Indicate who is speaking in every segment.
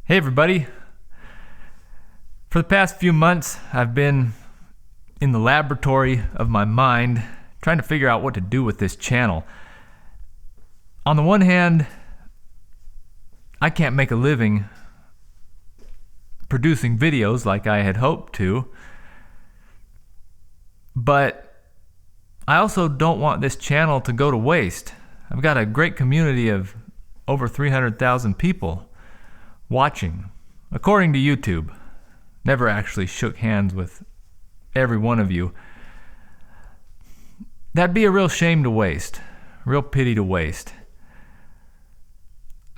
Speaker 1: Hey everybody. For the past few months, I've been in the laboratory of my mind trying to figure out what to do with this channel. On the one hand, I can't make a living producing videos like I had hoped to, but I also don't want this channel to go to waste. I've got a great community of over 300,000 people watching, according to YouTube. Never actually shook hands with every one of you. That'd be a real shame to waste, real pity to waste.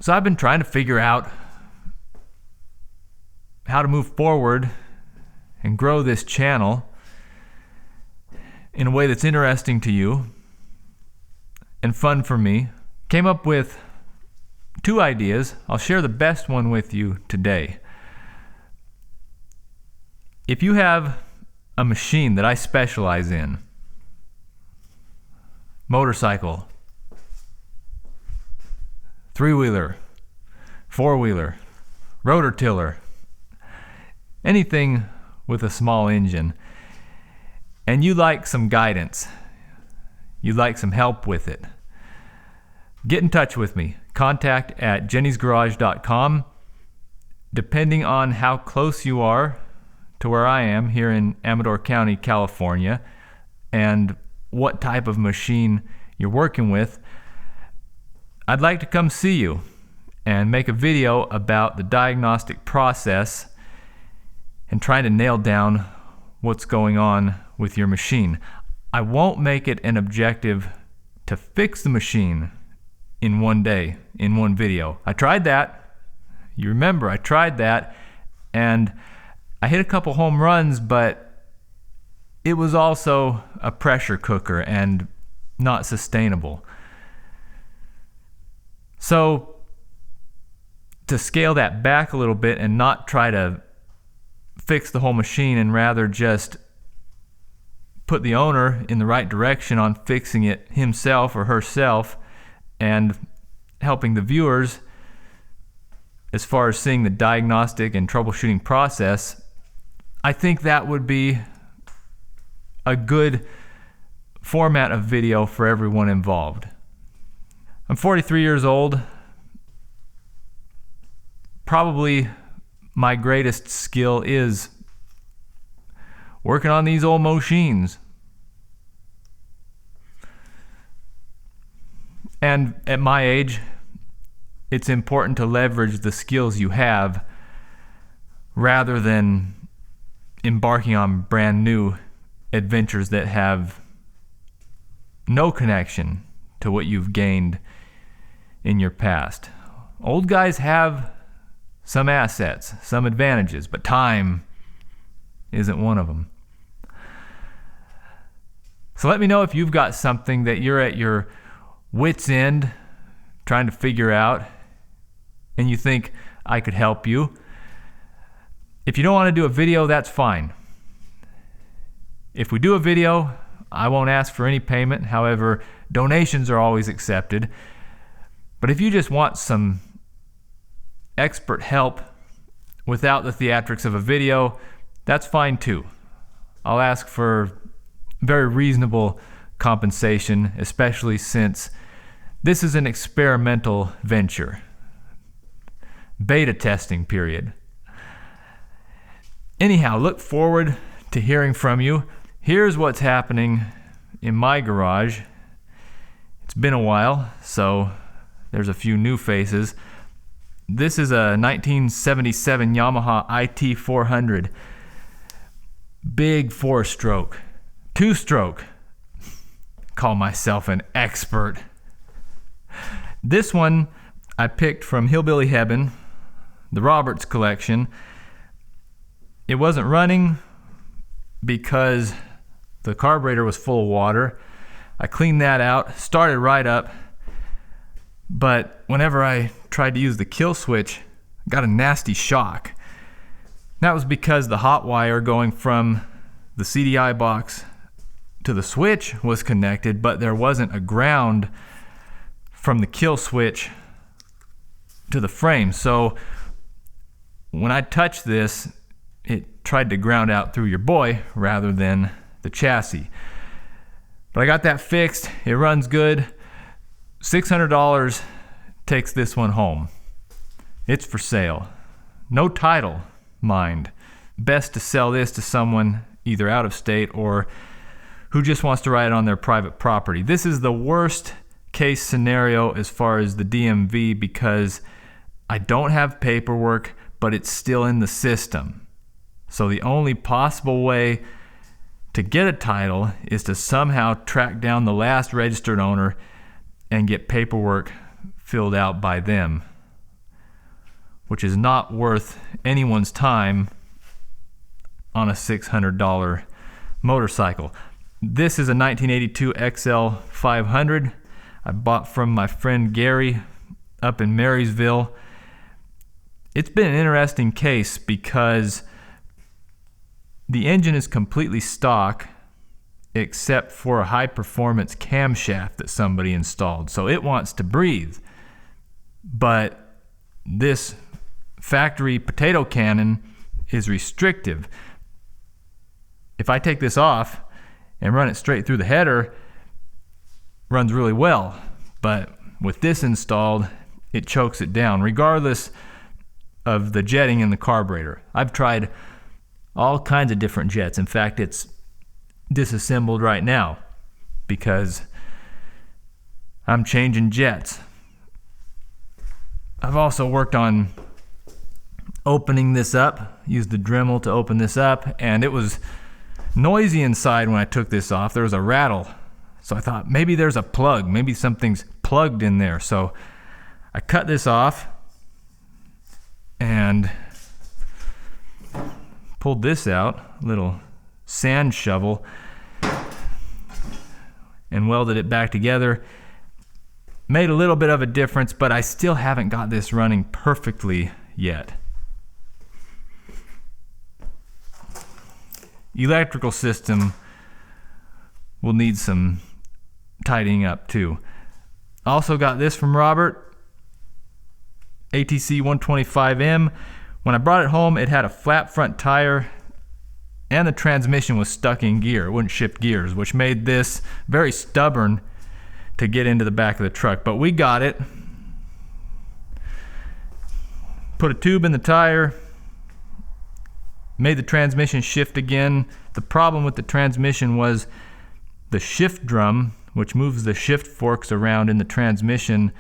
Speaker 1: So I've been trying to figure out how to move forward and grow this channel in a way that's interesting to you and fun for me. Came up with two ideas. I'll share the best one with you today. If you have a machine that I specialize in, motorcycle, three-wheeler, four-wheeler, rotor tiller, anything with a small engine, and you like some guidance, you'd like some help with it, get in touch with me. Contact at jennysgarage.com. Depending on how close you are to where I am here in Amador County, California, and what type of machine you're working with, I'd like to come see you and make a video about the diagnostic process and trying to nail down what's going on with your machine. I won't make it an objective to fix the machine in one day, in one video. I tried that. You remember, I tried that, and I hit a couple home runs, but it was also a pressure cooker and not sustainable. So to scale that back a little bit and not try to fix the whole machine and rather just put the owner in the right direction on fixing it himself or herself and helping the viewers as far as seeing the diagnostic and troubleshooting process, I think that would be a good format of video for everyone involved. I'm 43 years old. Probably my greatest skill is working on these old machines. And at my age, it's important to leverage the skills you have rather than embarking on brand new adventures that have no connection to what you've gained in your past. Old guys have some assets, some advantages, but time isn't one of them. So let me know if you've got something that you're at your wit's end trying to figure out and you think I could help you. If you don't want to do a video, that's fine. If we do a video, I won't ask for any payment. However, donations are always accepted. But if you just want some expert help without the theatrics of a video, that's fine too. I'll ask for very reasonable compensation, especially since this is an experimental venture. Beta testing period. Anyhow, look forward to hearing from you. Here's what's happening in my garage. It's been a while, so there's a few new faces. This is a 1977 Yamaha IT400. Big 4-stroke. 2-stroke. Call myself an expert. This one I picked from Hillbilly Heaven, the Roberts collection. It wasn't running because the carburetor was full of water. I cleaned that out, started right up, but whenever I tried to use the kill switch, I got a nasty shock. That was because the hot wire going from the CDI box to the switch was connected, but there wasn't a ground from the kill switch to the frame. So when I touched this, it tried to ground out through your boy rather than the chassis. But I got that fixed. It runs good. $600 takes this one home. It's for sale. No title, mind. Best to sell this to someone either out of state or who just wants to ride it on their private property. This is the worst case scenario as far as the DMV because I don't have paperwork, but it's still in the system. So the only possible way to get a title is to somehow track down the last registered owner and get paperwork filled out by them, which is not worth anyone's time on a $600 motorcycle. This is a 1982 XL 500 I bought from my friend Gary up in Marysville. It's been an interesting case because the engine is completely stock except for a high-performance camshaft that somebody installed. So it wants to breathe. But this factory potato cannon is restrictive. If I take this off and run it straight through the header, it runs really well. But with this installed, it chokes it down, regardless of the jetting in the carburetor. I've tried all kinds of different jets. In fact, it's disassembled right now because I'm changing jets. I've also worked on opening this up, used the Dremel to open this up, and it was noisy inside when I took this off. There was a rattle. So I thought maybe there's a plug, maybe something's plugged in there. So I cut this off and pulled this out, a little sand shovel, and welded it back together. Made a little bit of a difference, but I still haven't got this running perfectly yet. Electrical system will need some tidying up too. Also got this from Robert, ATC 125M. When I brought it home, it had a flat front tire and the transmission was stuck in gear. It wouldn't shift gears, which made this very stubborn to get into the back of the truck. But we got it. Put a tube in the tire, made the transmission shift again. The problem with the transmission was the shift drum, which moves the shift forks around in the transmission,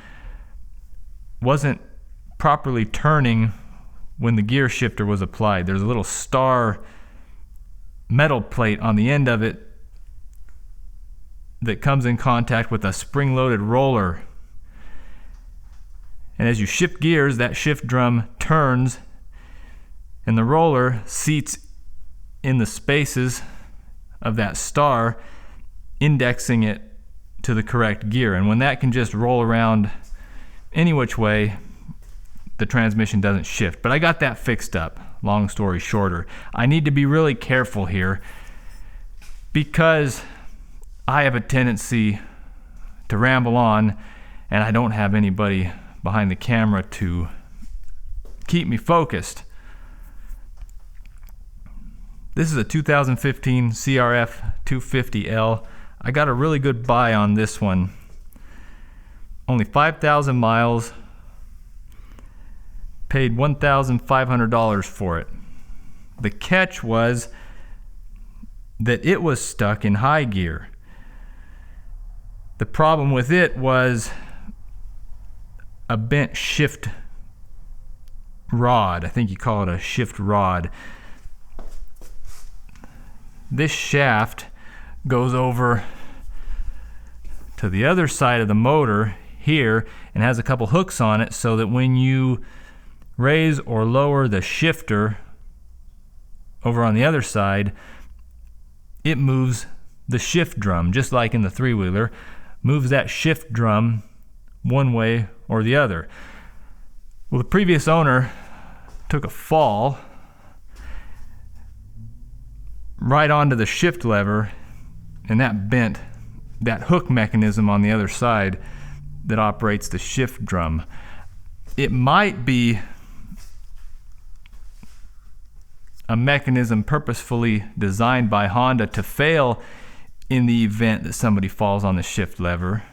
Speaker 1: wasn't properly turning when the gear shifter was applied. There's a little star metal plate on the end of it that comes in contact with a spring-loaded roller. And as you shift gears, that shift drum turns and the roller seats in the spaces of that star, indexing it to the correct gear. And when that can just roll around any which way, the transmission doesn't shift. But I got that fixed up, long story shorter. I need to be really careful here because I have a tendency to ramble on and I don't have anybody behind the camera to keep me focused. This is a 2015 CRF 250L. I got a really good buy on this one. Only 5,000 miles. Paid $1,500 for it. The catch was that it was stuck in high gear. The problem with it was a bent shift rod. I think you call it a shift rod. This shaft goes over to the other side of the motor here and has a couple hooks on it so that when you raise or lower the shifter over on the other side, it moves the shift drum, just like in the three-wheeler, moves that shift drum one way or the other. Well, the previous owner took a fall right onto the shift lever, and that bent that hook mechanism on the other side that operates the shift drum. It might be a mechanism purposefully designed by Honda to fail in the event that somebody falls on the shift lever,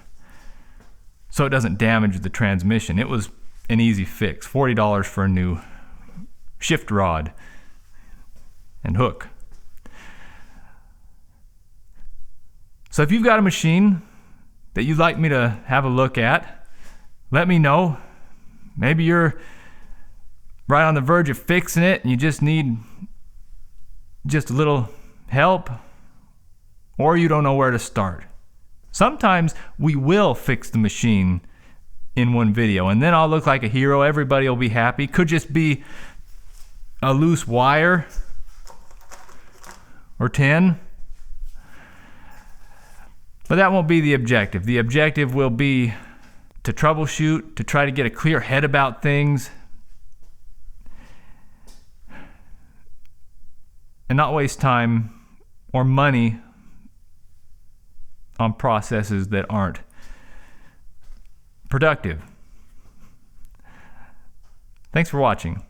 Speaker 1: so it doesn't damage the transmission. It was an easy fix. $40 for a new shift rod and hook. So if you've got a machine that you'd like me to have a look at, let me know. Maybe you're right on the verge of fixing it and you just need just a little help, or you don't know where to start. Sometimes we will fix the machine in one video and then I'll look like a hero. Everybody will be happy. Could just be a loose wire or 10. But that won't be the objective. The objective will be to troubleshoot, to try to get a clear head about things, and not waste time or money on processes that aren't productive. Thanks for watching.